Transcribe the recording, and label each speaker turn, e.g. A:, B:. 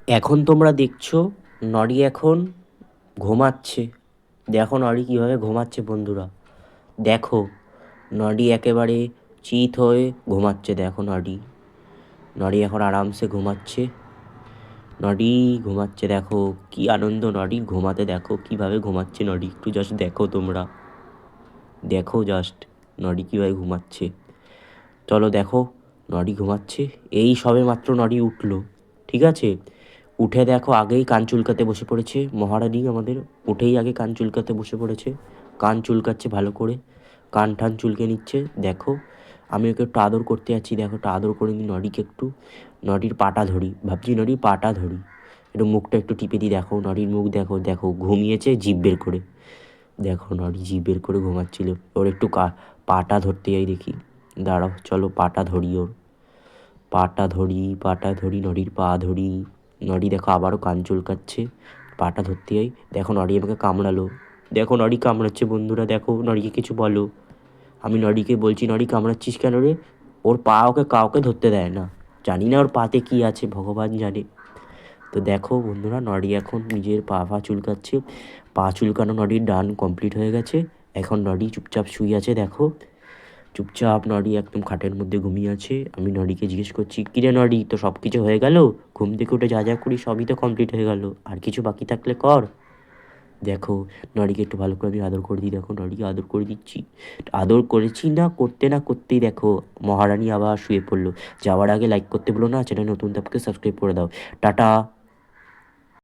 A: এখন তোমরা দেখছো নড়ি এখন ঘুমাচ্ছে। দেখো নড়ি কীভাবে ঘুমাচ্ছে বন্ধুরা। দেখো নড়ি একেবারে চিত হয়ে ঘুমাচ্ছে। দেখো নড়ি নড়ি এখন আরামসে ঘুমাচ্ছে। নড়ি ঘুমাচ্ছে, দেখো কি আনন্দ নড়ি ঘুমাতে। দেখো কিভাবে ঘুমাচ্ছে নড়ি, একটু জাস্ট দেখো তোমরা। দেখো জাস্ট নড়ি কীভাবে ঘুমাচ্ছে। চলো দেখো নড়ি ঘুমাচ্ছে। এই সবে মাত্র নড়ি উঠলো, ঠিক আছে। উঠে দেখো আগেই কান চুলকাতে বসে পড়েছে মহারানী আমাদের। উঠেই আগে কান চুলকাতে বসে পড়েছে। কান চুলকাচ্ছে ভালো করে, কান টান চুলকে নিচ্ছে। দেখো আমি ওকে একটু আদর করতে যাচ্ছি। দেখো একটু আদর করে নিই নড়িকে একটু। নড়ির পাটা ধরি, ভাবছি নড়ির পাটা ধরি, একটু মুখটা একটু টিপে দিই। দেখো নড়ির মুখ দেখো, দেখো ঘুমিয়েছে জিভ বের করে। দেখো নড়ি জিভ বের করে ঘুমাচ্ছিল। ওর একটু পাটা ধরতে যাই দেখি। দাঁড়াও চলো পাটা ধরি ওর। পাটা ধরি, পাটা ধরি, নড়ির পা ধরি। নড়ি দেখো আবারও কান চুলকাচ্ছে। পাটা ধরতে যাই, দেখো নড়ি আমাকে কামড়ালো। দেখো নড়ি কামড়াচ্ছে বন্ধুরা, দেখো নড়িকে কিছু বলো। আমি নড়িকে বলছি নড়ি কামড়াচ্ছিস কেন রে। ওর পা ওকে কাউকে ধরতে দেয় না। জানি না ওর পাতে কি আছে, ভগবান জানে। তো দেখো বন্ধুরা নড়ি এখন নিজের পা চুলকাচ্ছে। পা চুলকানো নড়ির ডান কমপ্লিট হয়ে গেছে। এখন নড়ি চুপচাপ শুয়ে আছে। দেখো চুপচাপ নড়ি একদম খাটের মধ্যে ঘুমিয়ে আছে। আমি নড়িকে জিজ্ঞেস করছি, কিরে নড়ি তো সব কিছু হয়ে গেল? ঘুম থেকে উঠে যা যা করি সবই তো কমপ্লিট হয়ে গেল, আর কিছু বাকি থাকলে কর। দেখো নড়িকে একটু ভালো করে আমি আদর করে দিই। দেখো নড়িকে আদর করে দিচ্ছি। আদর করেছি না করতে না করতেই দেখো মহারানী আবার শুয়ে পড়লো। যাওয়ার আগে লাইক করতে বলো না, চ্যানেল নতুন থাকলে সাবস্ক্রাইব করে দাও। টাটা।